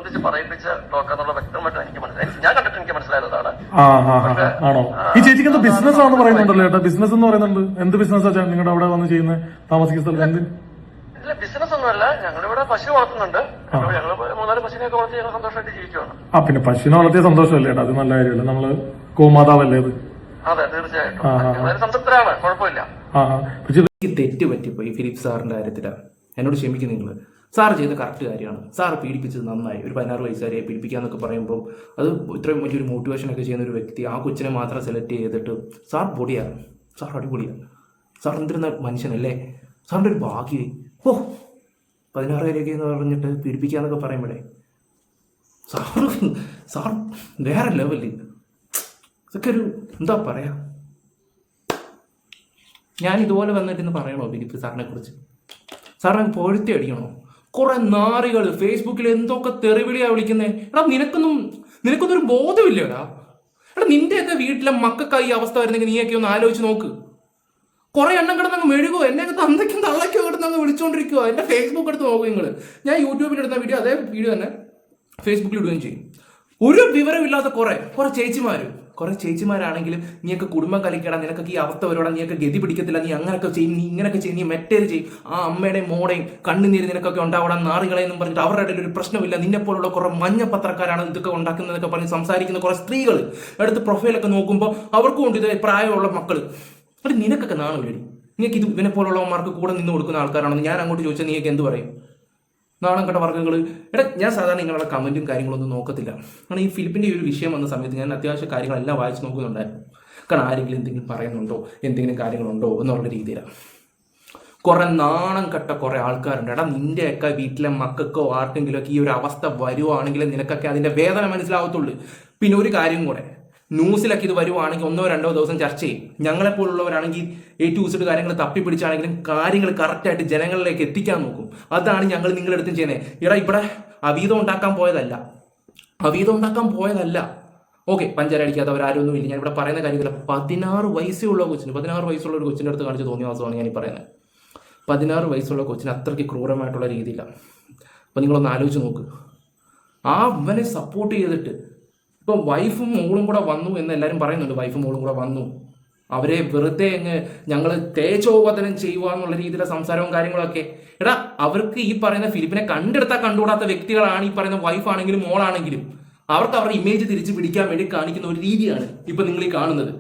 നിർബന്ധിച്ച് പറയിപ്പിച്ച് നോക്കാന്നുള്ള വ്യക്തമായിട്ട് എനിക്ക് മനസ്സിലായി. ഞാൻ കണ്ടിട്ട് എനിക്ക് മനസ്സിലായതാണ്. ആണോ? ഈ ചേച്ചിക്ക് എന്താ ബിസിനസ് ആണെന്ന് പറയുന്നുണ്ടല്ലോ ചേട്ടാ? ബിസിനസ് എന്ന് പറയുന്നുണ്ട്. എന്ത് ബിസിനസ് ആ നിങ്ങളുടെ അവിടെ വന്ന് ചെയ്യുന്നത്, താമസിക്കുന്ന സ്ഥലത്ത്? ഇല്ല, ബിസിനസ് ഒന്നുമല്ല. ഞങ്ങളിവിടെ പശു വളർത്തുന്നുണ്ട്. ഞങ്ങള് 3-4 പശുവിനെയൊക്കെ വളർത്തി ഞങ്ങൾ സന്തോഷമായിട്ട് ജീവിക്കുകയാണ്. പിന്നെ പശുവിനെ വളർത്തിയ സന്തോഷമല്ലേ ചേട്ടാ? അത് നല്ല കാര്യമല്ലേ? നമ്മള് ഗോമാതാവല്ലേ അത്? അതെ, തീർച്ചയായിട്ടും ഞങ്ങളൊരു സംതൃപ്തരാണ്, കുഴപ്പമില്ല. എനിക്ക് തെറ്റ് പറ്റിപ്പോയി ഫിലിപ്പ് സാറിന്റെ കാര്യത്തിലാണ്. എന്നോട് ക്ഷമിക്കും നിങ്ങൾ. സാർ ചെയ്ത കറക്റ്റ് കാര്യമാണ്. സാർ പീഡിപ്പിച്ചത് നന്നായി. ഒരു 16 വയസ്സുകാരെ പീഡിപ്പിക്കാന്നൊക്കെ പറയുമ്പോൾ അത് ഇത്രയും വലിയൊരു മോട്ടിവേഷനൊക്കെ ചെയ്യുന്ന ഒരു വ്യക്തി ആ കൊച്ചിനെ മാത്രം സെലക്ട് ചെയ്തിട്ട് സാർ പൊടിയാണ്. സാർ അടിപൊളിയാണ്. സാർ എന്തിരുന്ന മനുഷ്യനല്ലേ? സാറിൻ്റെ ഒരു ഭാഗ്യം. 16 വരെയൊക്കെ എന്ന് പറഞ്ഞിട്ട് പീഡിപ്പിക്കാന്നൊക്കെ പറയുമ്പോഴേ സാർ വേറെ ലെവലിൽ. ഇതൊക്കെ ഒരു എന്താ പറയാ, ഞാൻ ഇതുപോലെ വന്നിട്ട് പറയണോ ഫിലിപ്പ് സാറിനെ കുറിച്ച്? സാറിനെ പൊഴുത്തി അടിക്കണോ? കുറെ നാറികൾ ഫേസ്ബുക്കിൽ എന്തൊക്കെ തെറിവിളിയാ വിളിക്കുന്നേ. എടാ നിനക്കൊന്നും ഒരു ബോധമില്ലടാ. എടാ നിന്റെയൊക്കെ വീട്ടിലെ മക്കൾക്ക് ഈ അവസ്ഥ വരുന്നെങ്കിൽ നീയൊക്കെ ഒന്ന് ആലോചിച്ച് നോക്ക്. കുറെ എണ്ണം കിടന്നങ്ങ് മെഴുകോ, എന്നെയൊക്കെ തന്തയ്ക്കും തള്ളയ്ക്കോ കിടന്നങ്ങ് വിളിച്ചോണ്ടിരിക്കുവോ. എന്റെ ഫേസ്ബുക്ക് എടുത്ത് നോക്കും നിങ്ങൾ. ഞാൻ യൂട്യൂബിൽ എടുത്ത വീഡിയോ അതേ വീഡിയോ തന്നെ ഫേസ്ബുക്കിൽ ഇടുകയും ചെയ്യും. ഒരു വിവരമില്ലാത്ത കുറെ ചേച്ചിമാരാണെങ്കിലും നീയൊക്കെ കുടുംബം കലിക്കണം, നിനക്കൊക്കെ ഈ അവസ്ഥ വരുവാടാ, നീയൊക്കെ ഗതി പിടിക്കത്തില്ല, നീ അങ്ങനൊക്കെ ചെയ്യും, നീ ഇങ്ങനെയൊക്കെ ചെയ്യും, നീ മറ്റേത് ചെയ്യും, ആ അമ്മയുടെയും മോടെയും കണ്ണുനീര് നിനക്കൊക്കെ ഉണ്ടാവണം, നാറികളെന്നും പറഞ്ഞിട്ട് അവരുടെ ഇടയിൽ ഒരു പ്രശ്നമില്ല, നിന്നെ പോലുള്ള കുറെ മഞ്ഞ പത്രക്കാരാണ് ഇതൊക്കെ ഉണ്ടാക്കുന്നതൊക്കെ പറഞ്ഞ് സംസാരിക്കുന്ന കുറെ സ്ത്രീകൾ എടുത്ത് പ്രൊഫൈലൊക്കെ നോക്കുമ്പോൾ അവർക്കും ഉണ്ട് ഇത് പ്രായമുള്ള മക്കൾ. അത് നിനക്കൊക്കെ നാണമില്ലേ? നീക്ക് ഇത് ഇവനെ പോലുള്ളവന്മാർക്ക് കൂടെ നിന്ന് കൊടുക്കുന്ന ആൾക്കാരാണെന്ന് ഞാൻ അങ്ങോട്ട് ചോദിച്ചാൽ നീയൊക്കെ എന്ത് പറയും? നാണം കെട്ട വർഗ്ഗങ്ങൾ. ഞാൻ സാധാരണ നിങ്ങളുടെ കമന്റും കാര്യങ്ങളൊന്നും നോക്കത്തില്ല. കാരണം ഈ ഫിലിപ്പിന്റെ ഈ ഒരു വിഷയം വന്ന സമയത്ത് ഞാൻ അത്യാവശ്യ കാര്യങ്ങളെല്ലാം വായിച്ച് നോക്കുന്നുണ്ടായിരുന്നു. കാരണം ആരെങ്കിലും എന്തെങ്കിലും പറയുന്നുണ്ടോ, എന്തെങ്കിലും കാര്യങ്ങളുണ്ടോ എന്നുള്ള രീതിയിലാണ്. കുറെ നാണം കെട്ട കുറെ ആൾക്കാരുണ്ട്. നിന്റെയൊക്കെ വീട്ടിലെ മക്കൾക്കോ ആർക്കെങ്കിലും ഒക്കെ ഈ ഒരു അവസ്ഥ വരുവാണെങ്കിൽ നിനക്കൊക്കെ അതിന്റെ വേദന മനസ്സിലാവത്തുള്ളൂ. പിന്നെ ഒരു കാര്യം കൂടെ, ന്യൂസിലൊക്കെ ഇത് വരുവാണെങ്കിൽ 1-2 ദിവസം ചർച്ച ചെയ്യും. ഞങ്ങളെപ്പോലുള്ളവരാണെങ്കിൽ A to Z കാര്യങ്ങൾ തപ്പിപ്പിടിച്ചാണെങ്കിലും കാര്യങ്ങൾ കറക്റ്റായിട്ട് ജനങ്ങളിലേക്ക് എത്തിക്കാൻ നോക്കും. അതാണ് ഞങ്ങൾ നിങ്ങളുടെ അടുത്തും ചെയ്യുന്നത്. ഇവിടെ അവീതം ഉണ്ടാക്കാൻ പോയതല്ല. ഓക്കെ, പഞ്ചാര അടിക്കാത്തവരാരൊന്നും ഇല്ല. ഞാൻ ഇവിടെ പറയുന്ന കാര്യത്തില്ല. 16 വയസ്സുള്ള ഒരു കൊച്ചിൻ്റെ അടുത്ത് കാണിച്ച് തോന്നിയ ദിവസമാണ് ഞാൻ ഈ പറയുന്നത്. 16 വയസ്സുള്ള കൊച്ചിന് അത്രയ്ക്ക് ക്രൂരമായിട്ടുള്ള രീതിയിലാണ്. അപ്പം നിങ്ങളൊന്ന് ആലോചിച്ച് നോക്ക്. ആ അവനെ സപ്പോർട്ട് ചെയ്തിട്ട് ഇപ്പം വൈഫും മോളും കൂടെ വന്നു എന്ന് എല്ലാവരും പറയുന്നുണ്ട്. വൈഫും മോളും കൂടെ വന്നു, അവരെ വെറുതെ ഞങ്ങൾ തേജോവധനം ചെയ്യുക എന്നുള്ള രീതിയിലുള്ള സംസാരവും കാര്യങ്ങളൊക്കെ. അവർക്ക് ഈ പറയുന്ന ഫിലിപ്പിനെ കണ്ടുകൂടാത്ത വ്യക്തികളാണ് ഈ പറയുന്ന വൈഫാണെങ്കിലും മോളാണെങ്കിലും. അവർക്ക് അവരുടെ ഇമേജ് തിരിച്ചു പിടിക്കാൻ വേണ്ടി കാണിക്കുന്ന ഒരു രീതിയാണ് ഇപ്പൊ നിങ്ങൾ ഈ കാണുന്നത്.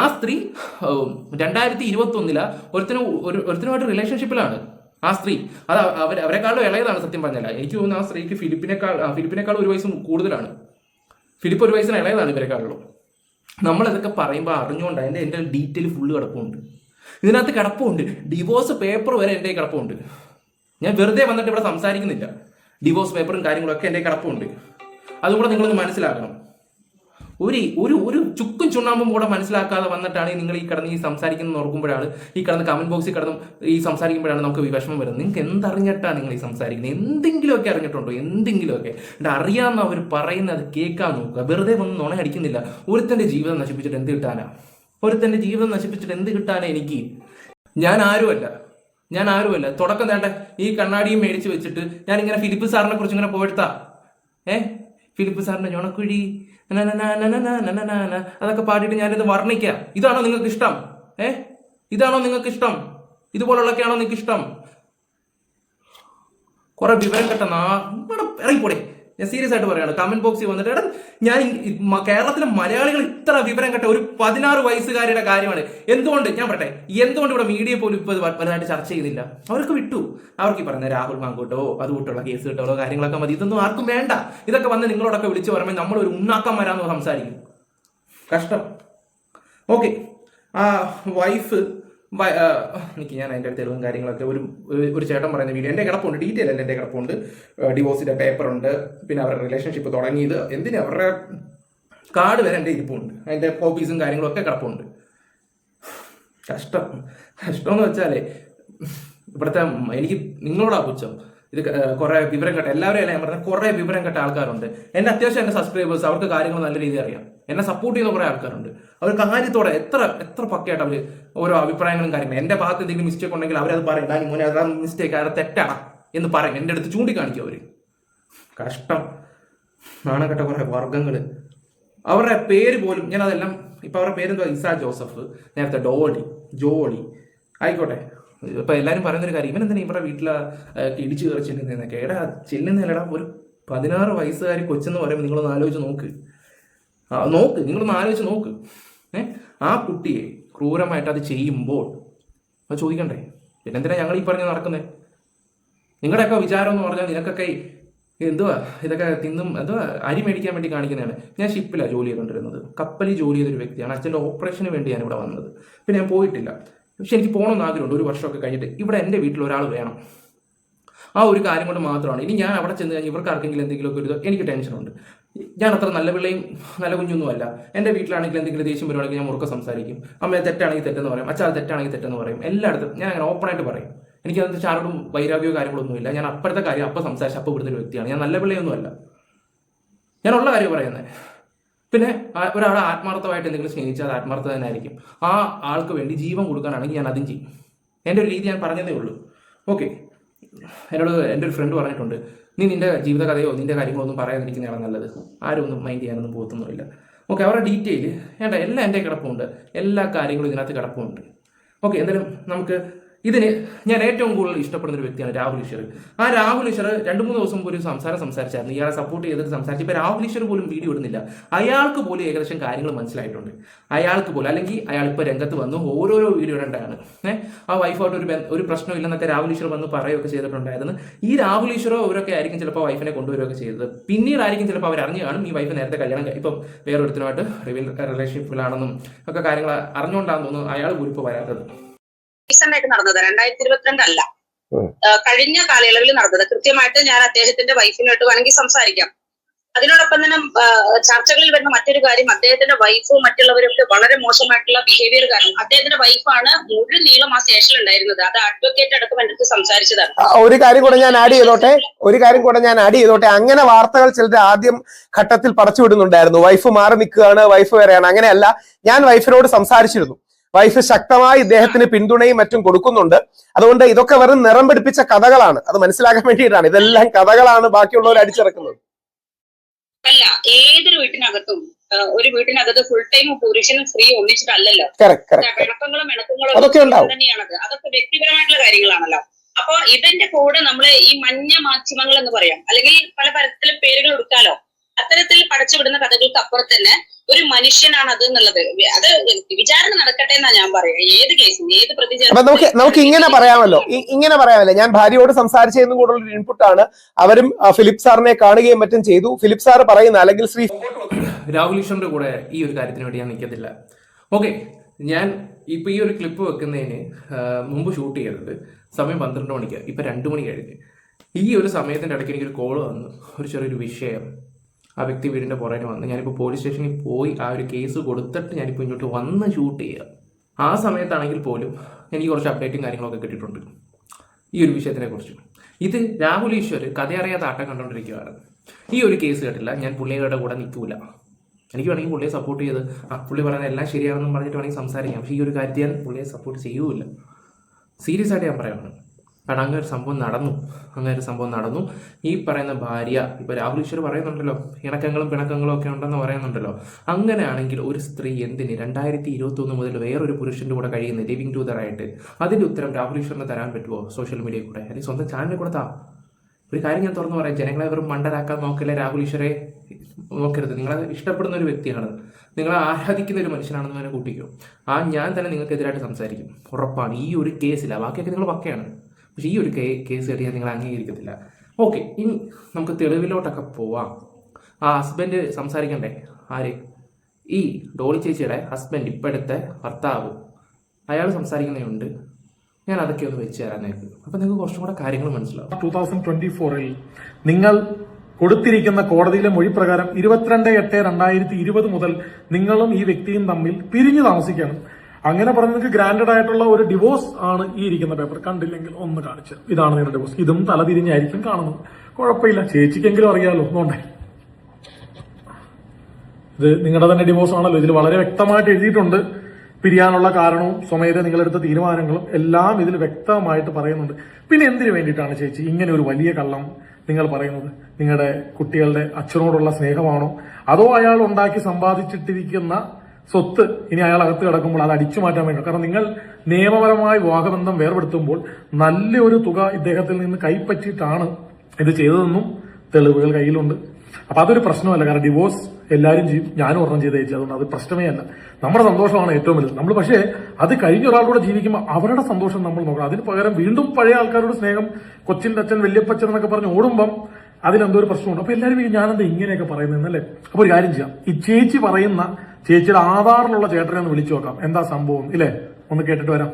ആ സ്ത്രീ 2021 ഒരുത്തനുമായിട്ട് റിലേഷൻഷിപ്പിലാണ് ആ സ്ത്രീ. അത് അവരെക്കാളും ഇളയതാണ് സത്യം പറഞ്ഞാൽ. എനിക്ക് തോന്നുന്നു ആ സ്ത്രീക്ക് ഫിലിപ്പിനേക്കാൾ 1 വയസ്സ് കൂടുതലാണ്. ഫിലിപ്പ് 1 വയസ്സിന് ഇളയതാണ് ഇവരെക്കാളുള്ളൂ. നമ്മളിതൊക്കെ പറയുമ്പോൾ അറിഞ്ഞുകൊണ്ട് എൻ്റെ ഡീറ്റെയിൽ ഫുള്ള് കിടപ്പുണ്ട്. ഇതിനകത്ത് കിടപ്പുണ്ട്. ഡിവോഴ്സ് പേപ്പർ വരെ എൻ്റെ കിടപ്പുണ്ട്. ഞാൻ വെറുതെ വന്നിട്ട് ഇവിടെ സംസാരിക്കുന്നില്ല. ഡിവോഴ്സ് പേപ്പറും കാര്യങ്ങളൊക്കെ എൻ്റെ കിടപ്പുണ്ട്. അതുകൂടെ നിങ്ങളൊന്ന് മനസ്സിലാക്കണം. ഒരു ചുക്കും ചുണ്ണാമ്പും കൂടെ മനസ്സിലാക്കാതെ വന്നിട്ടാണ് നിങ്ങൾ ഈ കിടന്ന് ഈ സംസാരിക്കുന്നത് ഓർക്കുമ്പോഴാണ്, ഈ കിടന്ന് കമന്റ് ബോക്സിൽ കിടന്നും ഈ സംസാരിക്കുമ്പോഴാണ് നമുക്ക് വിഷമം വരുന്നത്. നിങ്ങൾക്ക് എന്തറിഞ്ഞിട്ടാണ് നിങ്ങൾ ഈ സംസാരിക്കുന്നത്? എന്തെങ്കിലുമൊക്കെ അറിഞ്ഞിട്ടുണ്ടോ? എന്തെങ്കിലുമൊക്കെ അറിയാമെന്ന് അവർ പറയുന്നത് അത് കേൾക്കാൻ നോക്കുക. വെറുതെ ഒന്നും നുണ അടിക്കുന്നില്ല. ഒരുത്തൻ്റെ ജീവിതം നശിപ്പിച്ചിട്ട് എന്ത് കിട്ടാനാ? എനിക്ക് ഞാൻ ആരുമല്ല. തുടക്കം വേണ്ട ഈ കണ്ണാടിയും മേടിച്ച് വെച്ചിട്ട് ഞാൻ ഇങ്ങനെ ഫിലിപ്പ് സാറിനെ കുറിച്ച് ഇങ്ങനെ പോയെടുത്താ ഫിലിപ്പ് സാറിന്റെ ഞൊണക്കുഴി അതൊക്കെ പാടിയിട്ട് ഞാനിത് വർണ്ണിക്കാം. ഇതാണോ നിങ്ങൾക്ക് ഇഷ്ടം? ഇതുപോലുള്ളൊക്കെയാണോ നിങ്ങൾക്ക് ഇഷ്ടം? കുറെ വിവരം കെട്ട ഇറങ്ങിപ്പോടെ. ഞാൻ സീരിയസ് ആയിട്ട് പറയാണ്. കമന്റ് ബോക്സിൽ വന്നിട്ട് ഞാൻ കേരളത്തിലെ മലയാളികൾ ഇത്ര വിവരം കെട്ട ഒരു 16 വയസ്സുകാരുടെ കാര്യമാണ്. എന്തുകൊണ്ട് ഇവിടെ മീഡിയ പോലും ഇപ്പോൾ വലുതായിട്ട് ചർച്ച ചെയ്യുന്നില്ല? അവർക്ക് വിട്ടു. അവർക്ക് ഈ പറയുന്ന രാഹുൽ മാങ്കൂട്ടോ അതുകൂട്ടുള്ള കേസ് കിട്ടോ കാര്യങ്ങളൊക്കെ മതി. ഇതൊന്നും ആർക്കും വേണ്ട. ഇതൊക്കെ വന്ന് നിങ്ങളോടൊക്കെ വിളിച്ചു പറയുമ്പോൾ നമ്മളൊരു ഉണ്ണാക്കാൻ വരാമെന്ന് സംസാരിക്കും. കഷ്ടം. ഓക്കെ, ആ വൈഫ് എനിക്ക് ഞാൻ അതിൻ്റെ തെളിവും കാര്യങ്ങളൊക്കെ ഒരു ചേട്ടൻ പറയുന്ന വീഡിയോ എൻ്റെ കിടപ്പുണ്ട്. ഡീറ്റെയിൽ അല്ല, എൻ്റെ കിടപ്പുണ്ട്. ഡിവോഴ്സിൻ്റെ പേപ്പറുണ്ട്. പിന്നെ അവരുടെ റിലേഷൻഷിപ്പ് തുടങ്ങിയത് എന്തിനാ അവരുടെ കാർഡ് വരെ എൻ്റെ ഇരിപ്പുണ്ട്. അതിൻ്റെ കോപ്പീസും കാര്യങ്ങളും ഒക്കെ കിടപ്പുണ്ട്. കഷ്ടമെന്ന് വെച്ചാലേ ഇവിടുത്തെ എനിക്ക് നിങ്ങളോടാ പുച്ഛം. ഇത് കുറെ വിവരം കെട്ട എല്ലാവരും അല്ല ഞാൻ പറഞ്ഞത്, കുറെ വിവരം കെട്ട ആൾക്കാരുണ്ട്. എൻ്റെ അത്യാവശ്യം എൻ്റെ സബ്സ്ക്രൈബേഴ്സ്, അവർക്ക് കാര്യങ്ങൾ നല്ല രീതിയിൽ അറിയാം. എന്നെ സപ്പോർട്ട് ചെയ്യുന്ന കുറെ ആൾക്കാരുണ്ട്. അവർ കാര്യത്തോടെ എത്ര പക്കയായിട്ട് അവർ ഓരോ അഭിപ്രായങ്ങളും കാര്യങ്ങളും. എൻ്റെ ഭാഗത്ത് എന്തെങ്കിലും മിസ്റ്റേക്ക് ഉണ്ടെങ്കിൽ അവരത് പറയും. മോനെ അതാ മിസ്റ്റേക്ക്, അത് തെറ്റാണ് എന്ന് പറയും. എൻ്റെ അടുത്ത് ചൂണ്ടിക്കാണിക്കും അവർ. കഷ്ടം. നാണക്കെട്ട കുറെ വർഗ്ഗങ്ങൾ. അവരുടെ പേര് പോലും ഞാനതെല്ലാം ഇപ്പം അവരുടെ പേരെന്തോ ഇസാ ജോസഫ്, നേരത്തെ ഡോളി, ജോളി, ആയിക്കോട്ടെ. ഇപ്പം എല്ലാവരും പറയുന്നൊരു കാര്യം, ഇവൻ എന്തിനാ ഇവിടെ വീട്ടിൽ ഇടിച്ചു കയറി ചെല്ലുന്നതെന്നൊക്കെ. എടാ ചെല്ലുന്നില്ലടാ, ഒരു 16 വയസ്സുകാരി കൊച്ചെന്ന് പറയുമ്പോൾ നിങ്ങളൊന്ന് ആലോചിച്ച് നോക്ക്. നിങ്ങളൊന്ന് ആലോചിച്ച് നോക്ക്. ആ കുട്ടിയെ ക്രൂരമായിട്ട് അത് ചെയ്യുമ്പോൾ അത് ചോദിക്കണ്ടേ? പിന്നെന്തിനാ ഞങ്ങൾ ഈ പറഞ്ഞ് നടക്കുന്നത്? നിങ്ങളുടെയൊക്കെ വിചാരം എന്ന് പറഞ്ഞാൽ നിനക്കൊക്കെ എന്തുവാ ഇതൊക്കെ തിന്നും എന്തുവാ അരി മേടിക്കാൻ വേണ്ടി കാണിക്കുന്നതാണ്. ഞാൻ ഷിപ്പിലാണ് ജോലി ചെയ്തുകൊണ്ടിരുന്നത്, കപ്പലിൽ ജോലി ചെയ്തൊരു വ്യക്തിയാണ്. അച്ഛൻ്റെ ഓപ്പറേഷന് വേണ്ടി ഞാൻ ഇവിടെ വന്നത്. പിന്നെ ഞാൻ പോയിട്ടില്ല. പക്ഷെ എനിക്ക് പോകണമെന്ന് ആഗ്രഹമുണ്ട്. ഒരു വർഷമൊക്കെ കഴിഞ്ഞിട്ട് ഇവിടെ എൻ്റെ വീട്ടിൽ ഒരാൾ വേണം. ആ ഒരു കാര്യം കൊണ്ട് മാത്രമാണ്. ഇനി ഞാൻ അവിടെ ചെന്ന് കഴിഞ്ഞാൽ ഇവർക്ക് ആർക്കെങ്കിലും എന്തെങ്കിലുമൊക്കെ ഒരു എനിക്ക് ടെൻഷനുണ്ട്. ഞാൻ അത്ര നല്ല പിള്ളയും നല്ല കുഞ്ഞൊന്നുമല്ല. എൻ്റെ വീട്ടിലാണെങ്കിൽ എന്തെങ്കിലും ദേഷ്യം വരുവാണെങ്കിൽ ഞാൻ മുറുക്ക സംസാരിക്കും. അമ്മയെ തെറ്റാണെങ്കിൽ തെറ്റെന്ന് പറയും, അച്ഛാ തെറ്റാണെങ്കിൽ തെറ്റെന്ന് പറയും. എല്ലായിടത്തും ഞാൻ അങ്ങനെ ഓപ്പണായിട്ട് പറയും. എനിക്കതെന്ന് വെച്ചാൽ ആരോടും വൈരാഗ്യമോ കാര്യങ്ങളൊന്നുമില്ല. ഞാൻ അപ്പോഴത്തെ കാര്യം അപ്പം സംസാരിച്ച് അപ്പം വിടുന്നൊരു വ്യക്തിയാണ്. ഞാൻ നല്ല പിള്ളയൊന്നുമല്ല. ഞാനുള്ള കാര്യം പറയുന്നത്. പിന്നെ ഒരാളെ ആത്മാർത്ഥമായിട്ട് എന്തെങ്കിലും സ്നേഹിച്ചാൽ അത് ആത്മാർത്ഥത തന്നെ ആയിരിക്കും. ആ ആൾക്ക് വേണ്ടി ജീവൻ കൊടുക്കാനാണെങ്കിൽ ഞാൻ അതും ചെയ്യും. എൻ്റെ ഒരു രീതി ഞാൻ പറഞ്ഞതേ ഉള്ളൂ. ഓക്കെ, എന്നോട് എൻ്റെ ഒരു ഫ്രണ്ട് പറഞ്ഞിട്ടുണ്ട്, നീ നിൻ്റെ ജീവിതകഥയോ നിൻ്റെ കാര്യങ്ങളൊന്നും പറയാതിരിക്കുന്നതാണ് നല്ലത്. ആരും ഒന്നും മൈൻഡ് ചെയ്യാനൊന്നും പോകത്തൊന്നുമില്ല. ഓക്കെ, അവരുടെ ഡീറ്റെയിൽ എല്ലാം എൻ്റെ കിടപ്പുണ്ട്, എല്ലാ കാര്യങ്ങളും ഇതിനകത്ത് കിടപ്പുണ്ട്. ഓക്കെ, എന്തായാലും നമുക്ക് ഇതിന് ഞാൻ ഏറ്റവും കൂടുതൽ ഇഷ്ടപ്പെടുന്ന ഒരു വ്യക്തിയാണ് രാഹുൽ ഈശ്വർ. ആ രാഹുൽ ഈശ്വർ 2-3 ദിവസം മുമ്പ് ഒരു സംസാരിച്ചായിരുന്നു. ഇയാളെ സപ്പോർട്ട് ചെയ്തിട്ട് സംസാരിച്ചു. ഇപ്പോൾ രാഹുൽ ഈശ്വർ പോലും വീഡിയോ ഇടുന്നില്ല. അയാൾക്ക് പോലും ഏകദേശം കാര്യങ്ങൾ മനസ്സിലായിട്ടുണ്ട്. അയാൾക്ക് പോലും, അല്ലെങ്കിൽ അയാൾ ഇപ്പോൾ രംഗത്ത് വന്നു ഓരോരോ വീഡിയോ ഇടേണ്ടതാണ്. ആ വൈഫായിട്ട് ഒരു പ്രശ്നമില്ലെന്നൊക്കെ രാഹുൽ ഈശ്വർ വന്ന് പറയുകയൊക്കെ ചെയ്തിട്ടുണ്ടായിരുന്നു. ഈ രാഹുൽ ഈശ്വറോ അവരൊക്കെ ആയിരിക്കും ചിലപ്പോൾ വൈഫിനെ കൊണ്ടുവരികയൊക്കെ ചെയ്തത്. പിന്നീടായിരിക്കും ചിലപ്പോൾ അവർ അറിഞ്ഞു കാണും ഈ വൈഫ് നേരത്തെ കല്യാണം ഇപ്പം വേറൊരുത്തനുമായിട്ട് റിലേഷൻഷിപ്പിലാണെന്നും ഒക്കെ കാര്യങ്ങൾ അറിഞ്ഞുകൊണ്ടാണെന്ന് തോന്നുന്നു അയാൾ പോലും ഇപ്പോൾ വരാത്തത്. റീസെന്റ് നടന്നത് 2022 അല്ല, കഴിഞ്ഞ കാലയളവിൽ നടന്നത്. കൃത്യമായിട്ട് ഞാൻ അദ്ദേഹത്തിന്റെ വൈഫിനായിട്ട് വേണമെങ്കിൽ സംസാരിക്കാം. അതിനോടൊപ്പം തന്നെ ചർച്ചകളിൽ വരുന്ന മറ്റൊരു കാര്യം, അദ്ദേഹത്തിന്റെ വൈഫും മറ്റുള്ളവരൊക്കെ വളരെ മോശമായിട്ടുള്ള ബിഹേവിയർ കാരണം അദ്ദേഹത്തിന്റെ വൈഫാണ് മുഴുവൻ നീളം ആ സ്റ്റേഷനിൽ ഉണ്ടായിരുന്നത്. അത് അഡ്വക്കേറ്റ് അടക്കം എൻ്റെ അടുത്ത് സംസാരിച്ചതാണ്. ഒരു കാര്യം കൂടെ ഞാൻ ആഡ് ചെയ്തോട്ടെ. അങ്ങനെ വാർത്തകൾ ചിലർ ആദ്യം ഘട്ടത്തിൽ പടച്ചുവിടുന്നുണ്ടായിരുന്നു. വൈഫ് മാറി നിൽക്കുകയാണ്, വൈഫ് വേറെയാണ്. അങ്ങനെയല്ല, ഞാൻ വൈഫിനോട് സംസാരിച്ചിരുന്നു. വൈഫ് ശക്തമായി ഇദ്ദേഹത്തിന് പിന്തുണയും മറ്റും കൊടുക്കുന്നുണ്ട്. അതുകൊണ്ട് ഇതൊക്കെ വെറും നിറം പിടിപ്പിച്ച കഥകളാണ്. അത് മനസ്സിലാക്കാൻ വേണ്ടിയിട്ടാണ്. ഇതെല്ലാം കഥകളാണ് ബാക്കിയുള്ളവർ അടിച്ചിറക്കുന്നത്. അല്ല, ഏതൊരു വീട്ടിനകത്തും ഒരു വീട്ടിനകത്ത് ഫുൾ ടൈം പുരുഷനും സ്ത്രീ ഒന്നിച്ചിട്ടല്ലല്ലോ. പിണക്കങ്ങളും ഇണക്കങ്ങളും തന്നെയാണത്. അതൊക്കെ വ്യക്തിപരമായിട്ടുള്ള കാര്യങ്ങളാണല്ലോ. അപ്പൊ ഇതിന്റെ കൂടെ നമ്മൾ ഈ മഞ്ഞ മാധ്യമങ്ങൾ എന്ന് പറയാം, അല്ലെങ്കിൽ പല തരത്തിലെ പേരുകൾ എടുക്കാലോ. അത്തരത്തിൽ പടച്ചുവിടുന്ന കഥകൾക്ക് അപ്പുറത്ത് തന്നെ ഒരു മനുഷ്യനാണ് അത് എന്നുള്ളത്. അത് വിചാരണ നടക്കട്ടെ എന്നാ ഞാൻ പറയാം. ഏത് കേസും ഏത് പ്രതിചേർച്ച നമുക്ക് ഇങ്ങനെ പറയാമല്ലോ. ഞാൻ ഭാര്യയോട് സംസാരിച്ചതിനും കൂടുതൽ ഒരു ഇൻപുട്ടാണ്. അവരും ഫിലിപ്പ് സാറിനെ കാണുകയും മറ്റും ചെയ്തു. ഫിലിപ്പ് സാർ പറയുന്ന, അല്ലെങ്കിൽ ശ്രീ രാഹുൽ ഈശ്വറിന്റെ കൂടെ ഈ ഒരു കാര്യത്തിന് വേണ്ടി ഞാൻ നിൽക്കത്തില്ല. ഓക്കെ, ഞാൻ ഇപ്പൊ ഈ ഒരു ക്ലിപ്പ് വെക്കുന്നതിന് മുമ്പ് ഷൂട്ട് ചെയ്തത് സമയം 12 മണിക്ക്, ഇപ്പൊ 2 മണി കഴിഞ്ഞ്. ഈ ഒരു സമയത്തിന്റെ ഇടയ്ക്ക് എനിക്കൊരു കോള് വന്നു, ഒരു ചെറിയൊരു വിഷയം. ആ വ്യക്തി വീടിൻ്റെ പുറകിൽ വന്ന് ഞാനിപ്പോൾ പോലീസ് സ്റ്റേഷനിൽ പോയി ആ ഒരു കേസ് കൊടുത്തിട്ട് ഞാനിപ്പോൾ ഇങ്ങോട്ട് വന്ന് ഷൂട്ട് ചെയ്യുക. ആ സമയത്താണെങ്കിൽ പോലും എനിക്ക് കുറച്ച് അപ്ഡേറ്റും കാര്യങ്ങളൊക്കെ കിട്ടിയിട്ടുണ്ട് ഈ ഒരു വിഷയത്തിനെ കുറിച്ച്. ഇത് രാഹുൽ ഈശ്വർ കഥയറിയാത്ത ആട്ടം കണ്ടുകൊണ്ടിരിക്കുകയാണ്. ഈ ഒരു കേസ് കേട്ടില്ല, ഞാൻ പുള്ളിയുടെ കൂടെ നിൽക്കൂല. എനിക്ക് വേണമെങ്കിൽ പുള്ളിയെ സപ്പോർട്ട് ചെയ്ത് പുള്ളി പറയുന്നത് എല്ലാം ശരിയാണെന്ന് പറഞ്ഞിട്ട് വേണമെങ്കിൽ സംസാരിക്കാം. പക്ഷേ ഈ ഒരു കാര്യത്തിൽ ഞാൻ പുള്ളിയെ സപ്പോർട്ട് ചെയ്യൂല. സീരിയസ് ആയിട്ട് ഞാൻ പറയുന്നത്. കാരണം അങ്ങനെ ഒരു സംഭവം നടന്നു. ഈ പറയുന്ന ഭാര്യ, ഇപ്പോൾ രാഹുൽ ഈശ്വർ പറയുന്നുണ്ടല്ലോ ഇണക്കങ്ങളും പിണക്കങ്ങളും ഒക്കെ ഉണ്ടെന്ന് പറയുന്നുണ്ടല്ലോ. അങ്ങനെയാണെങ്കിൽ ഒരു സ്ത്രീ എന്തിന് 2021 മുതൽ വേറൊരു പുരുഷൻ്റെ കൂടെ കഴിയുന്നത് ലിവിങ് ടുഗദറായിട്ട്? അതിൻ്റെ ഉത്തരം രാഹുൽ ഈശ്വറിന് തരാൻ പറ്റുമോ? സോഷ്യൽ മീഡിയയിൽ കൂടെ അല്ലെങ്കിൽ സ്വന്തം ചാനലിൽ കൂടെ താ. ഒരു കാര്യം ഞാൻ തുറന്നു പറയാം, ജനങ്ങളെ വെറും മണ്ടരാക്കാൻ നോക്കില്ല. രാഹുൽ ഈശ്വരെ നോക്കരുത്. നിങ്ങളെ ഇഷ്ടപ്പെടുന്ന ഒരു വ്യക്തിയാണ്, നിങ്ങളെ ആരാധിക്കുന്ന ഒരു മനുഷ്യനാണെന്ന് തന്നെ കൂട്ടിക്കോ. ഞാൻ തന്നെ നിങ്ങൾക്കെതിരായിട്ട് സംസാരിക്കും, ഉറപ്പാണ്. ഈ ഒരു കേസില്ല, ബാക്കിയൊക്കെ നിങ്ങൾ പക്കയാണ്. പക്ഷെ ഈ ഒരു കേസ് കേട്ട് ഞാൻ നിങ്ങളെ അംഗീകരിക്കത്തില്ല. ഓക്കെ, ഇനി നമുക്ക് തെളിവിലോട്ടൊക്കെ പോവാം. ആ ഹസ്ബൻഡ് സംസാരിക്കണ്ടേ? ആര്? ഈ ഡോളി ചേച്ചിയുടെ ഹസ്ബൻഡ്, ഇപ്പോഴത്തെ ഭർത്താവ്, അയാൾ സംസാരിക്കുന്നതുണ്ട്. ഞാൻ അതൊക്കെ ഒന്ന് വെച്ച് തരാനായിട്ട്. അപ്പം നിങ്ങൾക്ക് കുറച്ചും കൂടെ കാര്യങ്ങൾ മനസ്സിലാവും. 2024 നിങ്ങൾ കൊടുത്തിരിക്കുന്ന കോടതിയിലെ മൊഴി പ്രകാരം 22/8/2020 മുതൽ നിങ്ങളും ഈ വ്യക്തിയും തമ്മിൽ പിരിഞ്ഞു താമസിക്കണം. അങ്ങനെ പറഞ്ഞ നിങ്ങൾക്ക് ഗ്രാൻഡഡ് ആയിട്ടുള്ള ഒരു ഡിവോഴ്സ് ആണ് ഈ ഇരിക്കുന്ന പേപ്പർ. കണ്ടില്ലെങ്കിൽ ഒന്ന് കാണിച്ചു, ഇതാണ് നിങ്ങളുടെ ഡിവോഴ്സ്. ഇതും തലതിരിഞ്ഞായിരിക്കും കാണുന്നത്. കുഴപ്പമില്ല, ചേച്ചിക്കെങ്കിലും അറിയാലോ. നോണ്ടേ, ഇത് നിങ്ങളുടെ തന്നെ ഡിവോഴ്സ് ആണല്ലോ. ഇതിൽ വളരെ വ്യക്തമായിട്ട് എഴുതിയിട്ടുണ്ട്. പിരിയാനുള്ള കാരണവും സ്വമേധ നിങ്ങളെടുത്ത തീരുമാനങ്ങളും എല്ലാം ഇതിൽ വ്യക്തമായിട്ട് പറയുന്നുണ്ട്. പിന്നെ എന്തിനു വേണ്ടിയിട്ടാണ് ചേച്ചി ഇങ്ങനെ ഒരു വലിയ കള്ളം നിങ്ങൾ പറയുന്നത്? നിങ്ങളുടെ കുട്ടികളുടെ അച്ഛനോടുള്ള സ്നേഹമാണോ, അതോ അയാൾ ഉണ്ടാക്കി സമ്പാദിച്ചിട്ടിരിക്കുന്ന സ്വത്ത് ഇനി അയാൾ അകത്ത് കിടക്കുമ്പോൾ അത് അടിച്ചു മാറ്റാൻ വേണ്ടി? കാരണം നിങ്ങൾ നിയമപരമായ വിവാഹബന്ധം വേർപെടുത്തുമ്പോൾ നല്ലൊരു തുക ഇദ്ദേഹത്തിൽ നിന്ന് കൈപ്പറ്റിയിട്ടാണ് ഇത് ചെയ്തതെന്നും തെളിവുകൾ കയ്യിലുണ്ട്. അപ്പൊ അതൊരു പ്രശ്നമല്ല. കാരണം ഡിവോഴ്സ് എല്ലാവരും ചെയ്യും, ഞാനും ഒരെണ്ണം ചെയ്ത് അയച്ചു. അതുകൊണ്ട് അത് പ്രശ്നമേ അല്ല. നമ്മുടെ സന്തോഷമാണ് ഏറ്റവും വലുത്. നമ്മൾ പക്ഷേ അത് കഴിഞ്ഞ ഒരാളോട് ജീവിക്കുമ്പോൾ അവരുടെ സന്തോഷം നമ്മൾ നോക്കണം. അതിന് പകരം വീണ്ടും പഴയ ആൾക്കാരോട് സ്നേഹം, കൊച്ചിന്റെ അച്ഛൻ വല്യപ്പച്ചൻ എന്നൊക്കെ പറഞ്ഞ് ഓടുമ്പം അതിലെന്തോ ഒരു പ്രശ്നമുണ്ട്. അപ്പൊ എല്ലാവരും ഞാനെന്താ ഇങ്ങനെയൊക്കെ പറയുന്നല്ലേ? അപ്പൊ ഒരു കാര്യം ചെയ്യാം, ഈ ചേച്ചി പറയുന്ന ചേച്ചിയുടെ ആധാറിലുള്ള ചേട്ടനെ ഒന്ന് വിളിച്ചു നോക്കാം, എന്താ സംഭവം ഇല്ലേ? ഒന്ന് കേട്ടിട്ട് വരാം.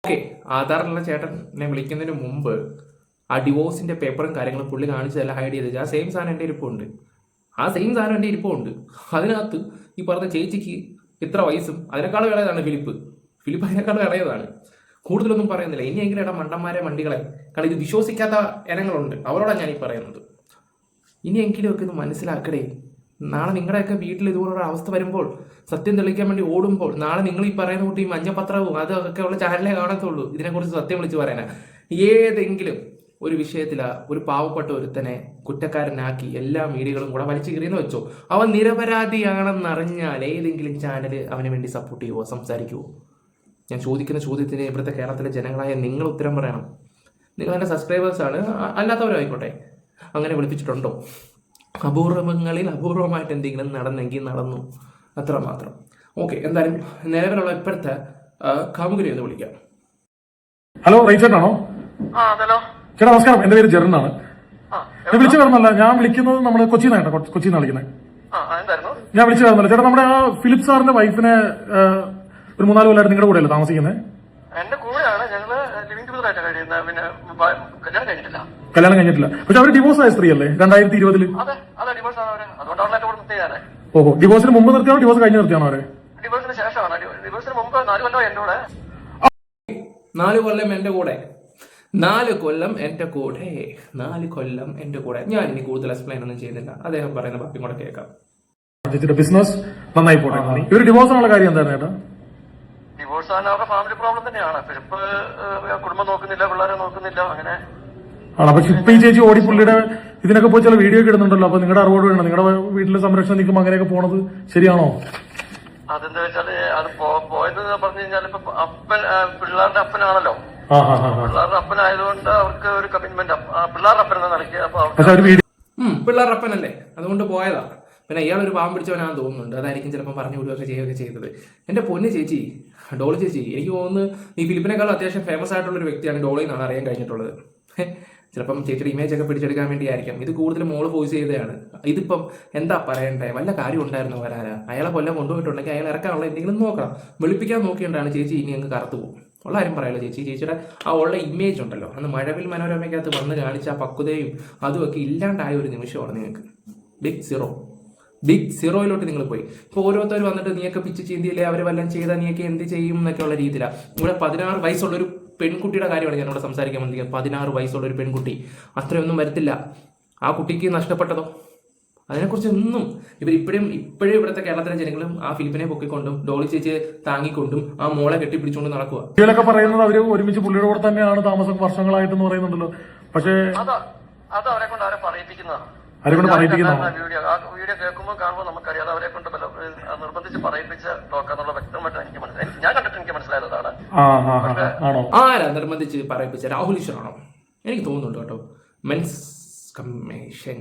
ഓക്കെ, ആധാറിലുള്ള ചേട്ടനെ വിളിക്കുന്നതിന് മുമ്പ് ആ ഡിവോഴ്സിന്റെ പേപ്പറും കാര്യങ്ങളും പുള്ളി കാണിച്ചതെല്ലാം ഹൈഡ് ചെയ്ത് ആ സെയിം സാധനം എൻ്റെ ഇരിപ്പുണ്ട്. ആ സെയിം സാധനം എൻ്റെ ഇരിപ്പുണ്ട്. അതിനകത്ത് ഈ പറഞ്ഞ ചേച്ചിക്ക് ഇത്ര വയസ്സും അതിനേക്കാളും ഇളയതാണ് ഫിലിപ്പ് അതിനേക്കാളും ഇളയതാണ്. കൂടുതലൊന്നും പറയുന്നില്ല. ഇനിയെങ്കിലും ഇടാം മണ്ടന്മാരെ വണ്ടികളെ. കാരണം ഇത് വിശ്വസിക്കാത്ത ഇനങ്ങളുണ്ട്, അവരോടാണ് ഞാൻ ഈ പറയുന്നത്. ഇനിയെങ്കിലും ഒക്കെ ഇത് മനസ്സിലാക്കടേ. നാളെ നിങ്ങളുടെയൊക്കെ വീട്ടിൽ ഇതുപോലൊരു അവസ്ഥ വരുമ്പോൾ, സത്യം തെളിയിക്കാൻ വേണ്ടി ഓടുമ്പോൾ, നാളെ നിങ്ങൾ ഈ പറയുന്ന കൂട്ടി ഈ മഞ്ഞപത്രവും അതൊക്കെ ഉള്ള ചാനലേ കാണത്തുള്ളൂ ഇതിനെക്കുറിച്ച് സത്യം വിളിച്ച് പറയാനാ. ഏതെങ്കിലും ഒരു വിഷയത്തിലാ ഒരു പാവപ്പെട്ട ഒരുത്തനെ കുറ്റക്കാരനാക്കി എല്ലാ മീഡിയകളും കൂടെ വലിച്ചു കീറിയെന്ന് വെച്ചോ, അവൻ നിരപരാധിയാണെന്നറിഞ്ഞാൽ ഏതെങ്കിലും ചാനൽ അവന് വേണ്ടി സപ്പോർട്ട് ചെയ്യുവോ, സംസാരിക്കുവോ? ഞാൻ ചോദിക്കുന്ന ചോദ്യത്തിന് ഇവിടുത്തെ കേരളത്തിലെ ജനങ്ങളായ നിങ്ങൾ ഉത്തരം പറയണം. നിങ്ങൾ എൻ്റെ സബ്സ്ക്രൈബേഴ്സാണ്, അല്ലാത്തവരും ആയിക്കോട്ടെ. അങ്ങനെ വിളിപ്പിച്ചിട്ടുണ്ടോ? അപൂർവങ്ങളിൽ അപൂർവമായിട്ട് എന്തെങ്കിലും നടന്നെങ്കിൽ നടന്നു, അത്രമാത്രം. ഓക്കെ, എന്തായാലും നിലവിലുള്ള ഇപ്പോഴത്തെ കാമുകനെ ഒന്ന് വിളിക്കാം. ഹലോ, റൈച്ചേട്ടാണോ? ചേട്ടാ നമസ്കാരം, എന്റെ പേര് ജെറിനാണ്. ഞാൻ വിളിച്ചു വരുന്നല്ല, ഞാൻ വിളിക്കുന്നത് നമ്മുടെ കൊച്ചിന്നാണ് കേട്ടോ, കൊച്ചിന്നാണ് വിളിക്കുന്നത്. ഞാൻ വിളിച്ചു വരുന്നില്ല ചേട്ടാ. നമ്മുടെ ആ ഫിലിപ്പ് സാറിന്റെ വൈഫിനെ ഒരു 3-4 കൊല്ലമായിട്ട് നിങ്ങളുടെ കൂടെയല്ലേ താമസിക്കുന്നത്? എന്റെ കൂടെയാണ്, ഞങ്ങള് ലിവിംഗ് ടുഗദറായിട്ട് കഴിയുന്നത്. പിന്നെ കല്യാണം കഴിഞ്ഞിട്ടില്ല. പക്ഷെ അവര് ഡിവോഴ്സ് ആയ സ്ത്രീ അല്ലേ 2020? അതെ, ഡിവോഴ്സ് ആണ് അവര്. അതുകൊണ്ടാണ് എന്റെ കൂടെ നിർത്തിയാണ്. ഓഹോ, ഡിവോഴ്സിന് മുമ്പ് നിർത്തിയാണോ ഡിവോഴ്സ് കഴിഞ്ഞ് നിർത്തിയാണോ അവര്? ഡിവോഴ്സിന് ശേഷമാണ്. ഡിവോഴ്സിന് മുമ്പ് 4 കൊല്ലം എന്റെ കൂടെ. 4 കൊല്ലം എന്റെ കൂടെ, 4 കൊല്ലം എന്റെ കൂടെ, 4 കൊല്ലം എന്റെ കൂടെ. ഞാൻ ഇനി കൂടുതൽ എക്സ്പ്ലെയിൻ ഒന്നും ചെയ്യുന്നില്ല, അദ്ദേഹം പറയുന്ന ബാക്കി കൂടെ കേൾക്കാം. ബിസിനസ് നന്നായി പോട്ടെ. ഇവര് ഡിവോഴ്സ് ആണുള്ള കാര്യം എന്താണ് ചേട്ടാ? ഡിവോഴ്സ് ആണ് അവരുടെ ഫാമിലി പ്രോബ്ലം തന്നെയാണ്. ഇപ്പൊ കുടുംബം നോക്കുന്നില്ല, പിള്ളേരെ നോക്കുന്നില്ല, അങ്ങനെ ആണ്. പക്ഷെ ഇപ്പൊ ഈ ചേച്ചി ഓടി പുള്ളിയുടെ ഇതിനൊക്കെ പോയി ചില വീഡിയോ ഒക്കെ ഇടുന്നുണ്ടല്ലോ. അപ്പൊ നിങ്ങളുടെ അറിവോട് വേണം, നിങ്ങളുടെ വീട്ടിലെ സംരക്ഷണം നിൽക്കുമ്പോൾ അങ്ങനെയൊക്കെ പോണത് ശരിയാണോ? അതെന്താ വെച്ചാല് അത് പോയത് പറഞ്ഞു കഴിഞ്ഞാൽ ഇപ്പൊ അപ്പൻ പിള്ളേരുടെ അപ്പനാണല്ലോ. പിള്ളേരുടെ അപ്പനായതുകൊണ്ട് അവർക്ക് ഒരു കമ്മിറ്റ്മെന്റ്, പിള്ളേരുടെ അപ്പൻ എന്ന നിലയ്ക്ക്. അപ്പൊ പിള്ളേരുടെ അപ്പനല്ലേ, അതുകൊണ്ട് പോയതാ. പിന്നെ ഇയാളൊരു പാവം പിടിച്ചവനാണെന്ന് തോന്നുന്നുണ്ട്, അതായിരിക്കും ചിലപ്പോൾ പറഞ്ഞു വിടുകയൊക്കെ ചെയ്യുകയൊക്കെ ചെയ്തത്. എന്റെ പൊന്ന് ചേച്ചി, ഡോളി ചേച്ചി, എനിക്ക് തോന്നുന്നു ഈ ഫിലിപ്പിനേക്കാളും അത്യാവശ്യം ഫേമസ് ആയിട്ടുള്ള ഒരു വ്യക്തിയാണ് ഡോളി എന്നാണ് അറിയാൻ കഴിഞ്ഞിട്ടുള്ളത്. ചിലപ്പം ചേച്ചിയുടെ ഇമേജ് ഒക്കെ പിടിച്ചെടുക്കാൻ വേണ്ടിയായിരിക്കാം. ഇത് കൂടുതൽ മോള് വോയിസ് ചെയ്തതാണ്. ഇതിപ്പം എന്താ പറയണ്ടേ, വല്ല കാര്യം ഉണ്ടായിരുന്നു വരാനാ? അയാളെ കൊല്ലം കൊണ്ടുപോയിട്ടുണ്ടെങ്കിൽ അയാൾ ഇറക്കാനുള്ള എന്തെങ്കിലും നോക്കണം. വെളുപ്പിക്കാൻ നോക്കിയിട്ടാണ് ചേച്ചി ഇനി അങ്ങ് കറുത്തു പോകും. ഉള്ള കാര്യം പറയല്ലോ ചേച്ചി. ചേച്ചിയുടെ ആ ഉള്ള ഇമേജ് ഉണ്ടല്ലോ, അന്ന് മഴവിൽ മനോരമയ്ക്കകത്ത് വന്ന് കാണിച്ച ആ പക്വതയും അതുമൊക്കെ ഇല്ലാണ്ടായ ഒരു നിമിഷമാണ് നിങ്ങൾക്ക്. ബിഗ് സീറോയിലോട്ട് നിങ്ങൾ പോയി. ഇപ്പോൾ ഓരോരുത്തർ വന്നിട്ട് നീയൊക്കെ പിച്ച് ചീന്തിയില്ലേ, അവർ വല്ലതും ചെയ്താൽ നീയൊക്കെ എന്ത് ചെയ്യും എന്നൊക്കെയുള്ള രീതിയിലാണ്. ഇവിടെ 16 വയസ്സുള്ളൊരു പെൺകുട്ടിയുടെ കാര്യമാണ് ഞാനിവിടെ സംസാരിക്കാൻ വന്നിരിക്കുന്നത്. 16 വയസ്സുള്ള ഒരു പെൺകുട്ടി, അത്രയൊന്നും വരത്തില്ല. ആ കുട്ടിക്ക് നഷ്ടപ്പെട്ടതോ അതിനെക്കുറിച്ച് ഒന്നും ഇപ്പോഴും ഇവിടുത്തെ കേരളത്തിലെ ജനങ്ങളും ആ ഫിലിപ്പിനെ പൊക്കിക്കൊണ്ടും ഡോളി ചേച്ചിയെ താങ്ങിക്കൊണ്ടും ആ മോളെ കെട്ടിപ്പിടിച്ചുകൊണ്ട് നടക്കുക. ഇതിലൊക്കെ പറയുന്നത് അവര് ഒരുമിച്ച് പുള്ളിയുടെ കൂടെ തന്നെയാണ് താമസം വർഷങ്ങളായിട്ടെന്ന് പറയുന്നുണ്ടല്ലോ. പക്ഷേ അത് അവരെ കൊണ്ട് അവരെ പറയിപ്പിക്കുന്നതാണ്. വീഡിയോ കേൾക്കുമ്പോൾ കാണുമ്പോൾ നമുക്കറിയാം അവരെ കൊണ്ട് നിർബന്ധിച്ച് പറയിപ്പിച്ച് നോക്കാന്നുള്ള വ്യക്തമായിട്ട് എനിക്ക് മനസ്സിലായി. ഞാൻ കണ്ടിട്ട് എനിക്ക് മനസ്സിലായതാണ്. ആരാ നിർബന്ധിച്ച് പറയിപ്പിച്ച? രാഹുൽ ഈശ്വറാണോ? എനിക്ക് തോന്നുന്നുണ്ട് കേട്ടോ. Men's commission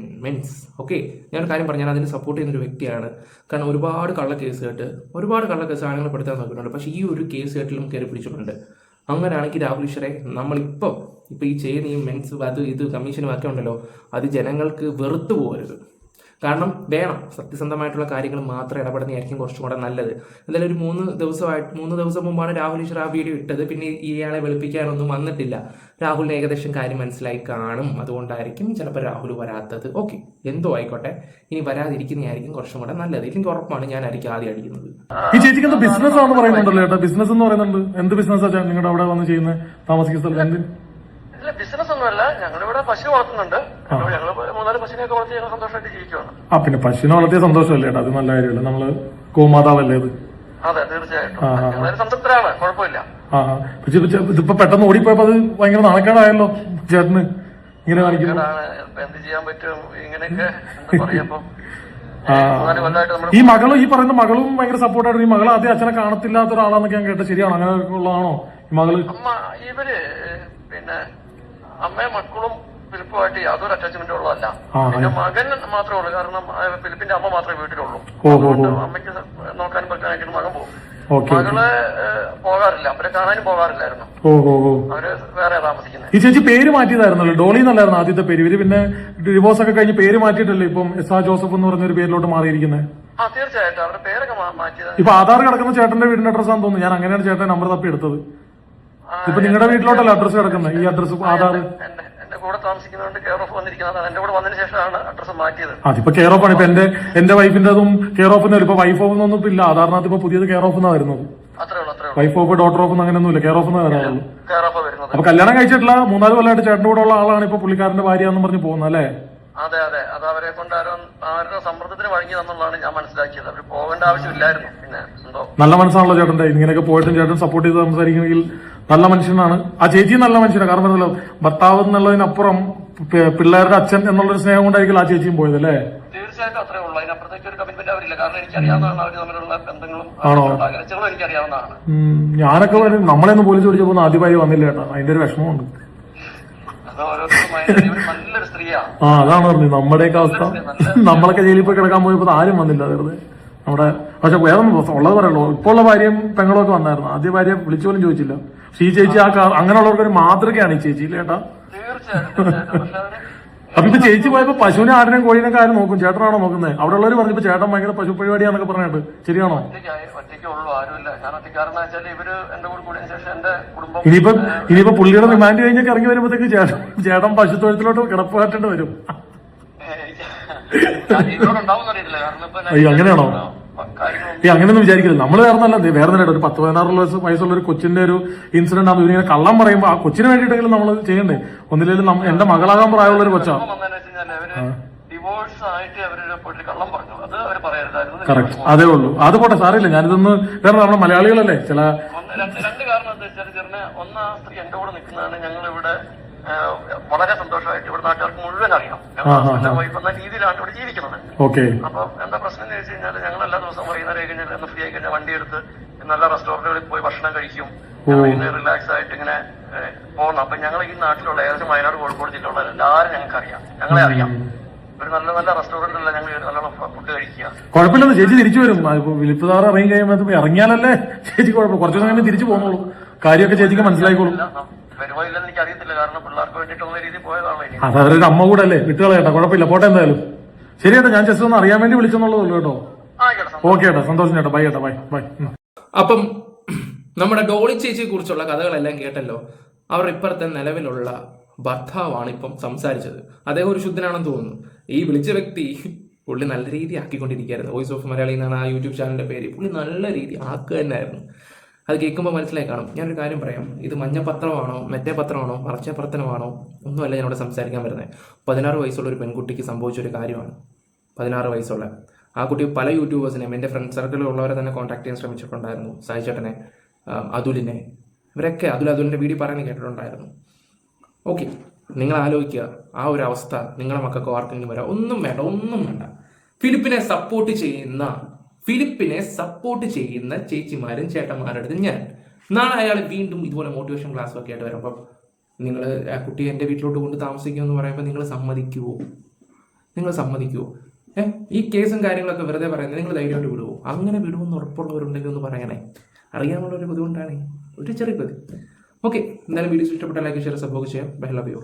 okay. ഞാനൊരു കാര്യം പറഞ്ഞു, ഞാൻ അതിന് സപ്പോർട്ട് ചെയ്യുന്നൊരു വ്യക്തിയാണ്. കാരണം ഒരുപാട് കള്ളക്കേസ് ആണുങ്ങൾ പെടുത്താൻ നോക്കിയിട്ടുണ്ട്. പക്ഷേ ഈ ഒരു കേസ് കേട്ടിലും കയറി പിടിച്ചിട്ടുണ്ട്. അങ്ങനെയാണെങ്കിൽ രാഹുൽ ഈശ്വറെ നമ്മളിപ്പോൾ ഈ ചെയ്യുന്ന ഈ മെൻസ് ഇത് കമ്മീഷനും ഒക്കെ ഉണ്ടല്ലോ, അത് ജനങ്ങൾക്ക് വെറുത്തു പോകരുത്. കാരണം വേണം, സത്യസന്ധമായിട്ടുള്ള കാര്യങ്ങൾ മാത്രം ഇടപെടുന്നതായിരിക്കും കുറച്ചും കൂടെ നല്ലത്. എന്തായാലും ഒരു 3 ദിവസം മുമ്പാണ് രാഹുൽ ഈശ്വർ ആ വീഡിയോ ഇട്ടത്. പിന്നെ ഇയാളെ വെളുപ്പിക്കാനൊന്നും വന്നിട്ടില്ല. രാഹുലിന് ഏകദേശം കാര്യം മനസ്സിലായി കാണും, അതുകൊണ്ടായിരിക്കും ചിലപ്പോൾ രാഹുൽ വരാത്തത്. ഓക്കെ, എന്തോ ആയിക്കോട്ടെ, ഇനി വരാതിരിക്കുന്നതായിരിക്കും കുറച്ചും കൂടെ നല്ലത്. എനിക്ക് ഉറപ്പാണ് ഞാനായിരിക്കും ആദ്യം അടിക്കുന്നത്. ഈ ചേച്ചിക്ക് എന്താ ബിസിനസ് ആണെന്ന് പറയുന്നുണ്ടല്ലോ ചേട്ടാ? ബിസിനസ് എന്ന് പറയുന്നുണ്ട്. എന്ത് ബിസിനസ്സാ നിങ്ങളുടെ അവിടെ വന്ന് ചെയ്യുന്നത്, താമസിക്കുന്ന സ്ഥലത്ത്? ബിസിനസ് ഒന്നുമല്ല, ഞങ്ങളിവിടെ പശു വളർത്തുന്നുണ്ട്. ഞങ്ങള് 3-4 പശുവിനെയൊക്കെ വളർത്തി ഞങ്ങൾ സന്തോഷമായിട്ട് ജീവിക്കുവാണ്. പിന്നെ പശുവിനെ വളർത്തിയ സന്തോഷമല്ലേ ചേട്ടാ? അത് നല്ല കാര്യമല്ലേ, നമ്മള് ഗോമാതാവല്ലേ അത്? അതെ, തീർച്ചയായിട്ടും സംതൃപ്തരാണ്, കുഴപ്പമില്ല. ഇതിപ്പോ പെട്ടെന്ന് ഓടിപ്പോയപ്പോ അത് ഭയങ്കര നാണക്കേടായല്ലോ ചേട്ടന്. ഇങ്ങനെ കാണിക്കുന്നു. എന്ത് ചെയ്യാൻ പറ്റും ഇങ്ങനെയൊക്കെ എന്താ പറയാ. അപ്പം 4 കൊല്ലമായിട്ട് നമ്മൾ ഈ മകളും ഈ പറയുന്ന മകളും ഭയങ്കര സപ്പോർട്ടായിട്ട് ഈ മകൾ ആദ്യം അച്ഛനെ കാണത്തില്ലാത്ത ഒരാളാന്നൊക്കെ ഞാൻ കേട്ടത് ശരിയാണോ? അങ്ങനെ ഉള്ളതാണോ ഈ മകള്? ഇവര് പിന്നെ അമ്മയും മക്കളും ഫിലിപ്പുമായിട്ട് യാതൊരു അറ്റാച്ച്മെന്റും ഉള്ളതല്ല. പിന്നെ മകൻ മാത്രമേ ഉള്ളൂ. കാരണം ഫിലിപ്പിന്റെ അമ്മ മാത്രമേ വീട്ടിലുള്ളൂ. അമ്മയ്ക്ക് നോക്കാനും പറ്റാനായിട്ട് മകൻ പോകും. മകള് പോകാറില്ല, അവരെ കാണാനും പോകാറില്ലായിരുന്നു. അവര് വേറെ താമസിക്കുന്നത്. ഈ ചേച്ചി പേര് മാറ്റിയതായിരുന്നല്ലോ, ഡോളി എന്നല്ലായിരുന്നു ആദ്യത്തെ പേര്. ഇവര് പിന്നെ ഡിവോഴ്സ് ഒക്കെ കഴിഞ്ഞ് പേര് മാറ്റിയിട്ടല്ലേ ഇപ്പം എസ് ജോസഫ് എന്ന് പറഞ്ഞ ഒരു പേരിലോട്ട് മാറിയിരിക്കുന്നത്? തീർച്ചയായിട്ടും അവരുടെ പേരൊക്കെ മാറ്റിയത്. ഇപ്പൊ ആധാർ കിടക്കുന്ന ചേട്ടന്റെ വീടിന്റെ അഡ്രസ്സാന്ന് തോന്നുന്നു. ഞാൻ അങ്ങനെയാണ് ചേട്ടൻ നമ്പർ തപ്പി എടുത്തത്. ഇപ്പൊ നിങ്ങളുടെ വീട്ടിലോട്ടല്ല അഡ്രസ് കിടക്കുന്നത്, ഈ അഡ്രസ് ആധാർ എന്റെ കൂടെ താമസിക്കുന്നതുകൊണ്ട് കെയർ ഓഫ് വന്നിരിക്കുന്നതാണ്. എന്റെ കൂടെ വന്നതിന് ശേഷമാണ് അഡ്രസ് മാറ്റിയത്. അതിപ്പോ കെയർ ഓഫ് ആണ്. ഇപ്പൊ എന്റെ വൈഫിന്റെതും കെയർ ഓഫ് എന്നല്ല. ഇപ്പൊ വൈഫ് ഓഫ് എന്നൊന്നും ഇല്ല ആധാറിനകത്ത്. ഇപ്പൊ പുതിയത് കെയർ ഓഫ് എന്നാ വരുന്നത്. വൈഫ് ഓഫ് ഡോട്ടർ ഓഫ് അങ്ങനെയൊന്നുമില്ല, കെയർ ഓഫ് എന്നാ വരാറുള്ളൂ. അപ്പൊ കല്യാണം കഴിച്ചിട്ടില്ല 3-4 കൊല്ലമായിട്ട് ചേട്ടന്റെ കൂടെ ഉള്ള ആളാണ് ഇപ്പൊ പുള്ളിക്കാരന്റെ ഭാര്യ എന്ന് പറഞ്ഞ് പോകുന്നത് അല്ലേ? അതെ അതെ, അത് അവരെ കൊണ്ട് അവരുടെ സമ്മർദ്ദത്തിന് വഴങ്ങി തന്നുള്ളതാണ് ഞാൻ മനസ്സിലാക്കിയത്. അവർ പോകേണ്ട ആവശ്യമില്ലായിരുന്നു. പിന്നെ എന്തോ നല്ല മനസ്സാണല്ലോ ചേട്ടന്റെ. ഇങ്ങനെയൊക്കെ പോയിട്ടും ചേട്ടൻ സപ്പോർട്ട് ചെയ്ത് സംസാരിക്കുമെങ്കിൽ നല്ല മനുഷ്യനാണ്. ആ ചേച്ചി നല്ല മനുഷ്യനാണ്. കാരണം പറഞ്ഞല്ലോ, ഭർത്താവ് എന്നുള്ളതിനപ്പുറം പിള്ളേരുടെ അച്ഛൻ എന്നുള്ളൊരു സ്നേഹം കൊണ്ടായിരിക്കും ആ ചേച്ചിയും പോയത് അല്ലേ? തീർച്ചയായിട്ടും അത്രേ ഉള്ളൂ. അതിനപ്പുറത്തേക്ക് ഒരു കമ്മിറ്റ്മെന്റ് അവരില്ല. കാരണം എനിക്കറിയാവുന്നതാണ് അവർ തമ്മിലുള്ള ബന്ധങ്ങളും അകലച്ചകളും എനിക്കറിയാവുന്നതാണ്. ഞാനൊക്കെ നമ്മളെയൊന്നും പോലീസ് പിടിച്ചപ്പോ ആദ്യമായി വന്നില്ല ചേട്ടാ. അതിന്റെ ഒരു വിഷമമുണ്ട്. നല്ലൊരു സ്ത്രീയാണ്. അതാണ് പറഞ്ഞത് നമ്മുടെയൊക്കെ അവസ്ഥ. നമ്മളൊക്കെ ജയിലിൽ പോയി കിടക്കാൻ പോയപ്പോ ആരും വന്നില്ല വെറുതെ. നമ്മുടെ പക്ഷെ വേറെ ഉള്ളത് പറയുള്ളൂ. ഇപ്പൊ ഉള്ള ഭാര്യയും പെങ്ങളും ഒക്കെ വന്നായിരുന്നു. ആദ്യ ഭാര്യ വിളിച്ചു പോലും ചോദിച്ചില്ല. പക്ഷെ ഈ ചേച്ചി അങ്ങനെയുള്ളവർക്ക് ഒരു മാതൃകയാണ് ഈ ചേച്ചി ചേട്ടാ. അപ്പൊ ഇപ്പൊ ചേച്ചി പോയപ്പോ പശുവിനെ ആടിനെയും കോഴിനൊക്കെ ആരും നോക്കും? ചേട്ടനാണോ നോക്കുന്നത്? അവിടെ ഉള്ളവർ പറഞ്ഞപ്പോ ചേട്ടൻ ഭയങ്കര പശു പരിപാടിയാന്നൊക്കെ പറഞ്ഞിട്ട് ശരിയാണോ? ഇനിയിപ്പോ പുള്ളിയുടെ റിമാൻഡ് കഴിഞ്ഞൊക്കെ ഇറങ്ങി വരുമ്പോഴത്തേക്ക് ചേട്ടൻ പശുത്തൊഴുത്തിലോട്ട് കിടപ്പാറ്റേണ്ടി വരും. അയ്യോ അങ്ങനെയാണോ? അങ്ങനെയൊന്നും വിചാരിക്കില്ല. നമ്മള് വേറെന്നല്ല, വേറെ നേരിട്ട് ഒരു 10-16 വയസ്സുള്ള ഒരു കൊച്ചിന്റെ ഒരു ഇൻസിഡന്റ് ആകുമ്പോൾ ഇവരിങ്ങനെ കള്ളം പറയുമ്പോ ആ കൊച്ചിന് വേണ്ടിയിട്ടെങ്കിലും നമ്മൾ ചെയ്യണ്ടേ? ഒന്നില്ലെങ്കിലും എന്റെ മകളാകാൻ പ്രായമുള്ള ഒരു കൊച്ചാ. കറക്റ്റ്, അതേ ഉള്ളൂ. അത് പോട്ടെ, സാറില്ല. ഞാനിതൊന്ന് വേറെ നമ്മുടെ മലയാളികളല്ലേ ചില രണ്ട് കാരണം എന്താ വെച്ചാൽ, ഒന്ന് ആ സ്ത്രീ എന്റെ കൂടെ നിൽക്കുന്നതാണ്. ഞങ്ങൾ ഇവിടെ വളരെ സന്തോഷമായിട്ട് ഇവിടെ നാട്ടുകാർക്ക് മുഴുവൻ അറിയാം. വൈഫ് എന്ന രീതിയിലാണ് ഇവിടെ ജീവിക്കുന്നത്. അപ്പൊ എന്താ പ്രശ്നം എന്ന് വെച്ച് കഴിഞ്ഞാൽ, ഞങ്ങൾ എല്ലാ ദിവസവും വൈകുന്നേരം കഴിഞ്ഞാൽ ഒന്ന് ഫ്രീ ആയി കഴിഞ്ഞാൽ വണ്ടി എടുത്ത് നല്ല റെസ്റ്റോറന്റുകളിൽ പോയി ഭക്ഷണം കഴിക്കും. ഇങ്ങനെ റിലാക്സ് ആയിട്ട് ഇങ്ങനെ പോകണം. അപ്പൊ ഞങ്ങൾ ഈ നാട്ടിലുള്ള ഏകദേശം വയനാട് കോഴിക്കോട് ജില്ലയുള്ള എല്ലാവരും ഞങ്ങൾക്ക് അറിയാം, ഞങ്ങളെ അറിയാം. ഒരു നല്ല നല്ല റെസ്റ്റോറന്റിലല്ല ഞങ്ങൾ നല്ലോണം ഫുഡ് കഴിക്കുക. കുഴപ്പമില്ലെന്ന് ചേച്ചി തിരിച്ചു വരും. വിളിപ്പ് സാറ് ഇറങ്ങി കഴിയുമ്പോൾ ഇറങ്ങിയാലല്ലേ ചേച്ചി കുഴപ്പം. കുറച്ചു സമയം തിരിച്ചു പോകുന്നുള്ളൂ. കാര്യമൊക്കെ ചേച്ചിക്ക് മനസ്സിലായിക്കോളും. വരുമോ ഇല്ലെന്ന് എനിക്ക് അറിയത്തില്ല. കാരണം പിള്ളേർക്ക് വേണ്ടിയിട്ടുള്ള രീതിയിൽ പോയതാണല്ലോ. അത് അവരൊരു അമ്മ കൂടെ അല്ലേ, വിട്ടുകളേട്ടാ. കുഴപ്പമില്ല, പോട്ടെ എന്തായാലും. ശരി ചേട്ടാ, ഞാൻ ജസ്റ്റ് ഒന്ന് അറിയാൻ വേണ്ടി വിളിച്ചെന്നുള്ളതല്ലോ കേട്ടോ. ഓക്കെ ചേട്ടാ, സന്തോഷം ചേട്ടാ. ബൈ ചേട്ടാ, ബൈ ബൈ. അപ്പം നമ്മുടെ ഡോളി ചേച്ചിയെ കുറിച്ചുള്ള കഥകളെല്ലാം കേട്ടല്ലോ. അവർ ഇപ്പുറത്തെ നിലവിലുള്ള ഭർത്താവാണ് ഇപ്പം സംസാരിച്ചത്. അദ്ദേഹം ഒരു ശുദ്ധനാണെന്ന് തോന്നുന്നു. ഈ വിളിച്ച വ്യക്തി പുള്ളി നല്ല രീതി ആക്കിക്കൊണ്ടിരിക്കുകയായിരുന്നു. വോയിസ് ഓഫ് മലയാളി എന്നാണ് ആ യൂട്യൂബ് ചാനലിന്റെ പേര്. പുള്ളി നല്ല രീതി ആക്കുക തന്നെയായിരുന്നു. അത് കേൾക്കുമ്പോൾ മനസ്സിലായി കാണും. ഞാനൊരു കാര്യം പറയാം, ഇത് മഞ്ഞപത്രമാണോ മറ്റേ പത്രമാണോ മറച്ച പ്രവർത്തനമാണോ ഒന്നുമല്ല ഞാനിവിടെ സംസാരിക്കാൻ വരുന്നത്. 16 വയസ്സുള്ള ഒരു പെൺകുട്ടിക്ക് സംഭവിച്ചൊരു കാര്യമാണ്. 16 വയസ്സുള്ള ആ കുട്ടി പല യൂട്യൂബേഴ്സിനെയും എൻ്റെ ഫ്രണ്ട് സർക്കിളിൽ ഉള്ളവരെ തന്നെ കോൺടാക്ട് ചെയ്യാൻ ശ്രമിച്ചിട്ടുണ്ടായിരുന്നു. സായി ചേട്ടനെ, അതുലിനെ, ഇവരൊക്കെ അതുലിൻ്റെ വീഡിയോ പറയുന്നത് കേട്ടിട്ടുണ്ടായിരുന്നു. ഓക്കെ, നിങ്ങൾ ആലോചിക്കുക, ആ ഒരു അവസ്ഥ നിങ്ങളുടെ മക്കൾക്കോ ആർക്കെങ്കിലും വരാം. ഒന്നും വേണ്ട. ഫിലിപ്പിനെ സപ്പോർട്ട് ചെയ്യുന്ന ചേച്ചിമാരും ചേട്ടന്മാരുടെ അടുത്ത് ഞാൻ നാളെ അയാൾ വീണ്ടും ഇതുപോലെ മോട്ടിവേഷൻ ക്ലാസ്സും ഒക്കെ ആയിട്ട് വരുമ്പം നിങ്ങൾ ആ കുട്ടിയെ എൻ്റെ വീട്ടിലോട്ട് കൊണ്ട് താമസിക്കുമെന്ന് പറയുമ്പോൾ നിങ്ങൾ സമ്മതിക്കുമോ? ഈ കേസും കാര്യങ്ങളൊക്കെ വെറുതെ പറയുന്നത് നിങ്ങൾ ധൈര്യമായിട്ട് വിടുമോ? അങ്ങനെ വിടുമെന്ന് ഉറപ്പുള്ളവരുണ്ടെങ്കിൽ ഒന്ന് പറയണേ. അറിയാനുള്ളൊരു ബുദ്ധിമുട്ടാണ്, ഒരു ചെറിയ പ്രതി. ഓക്കെ, എന്തായാലും വീഡിയോസ് ഇഷ്ടപ്പെട്ട ലൈക്ക് ഷെയർ സബ്സ്ക്രൈബ് ചെയ്യാം. Bye, love U.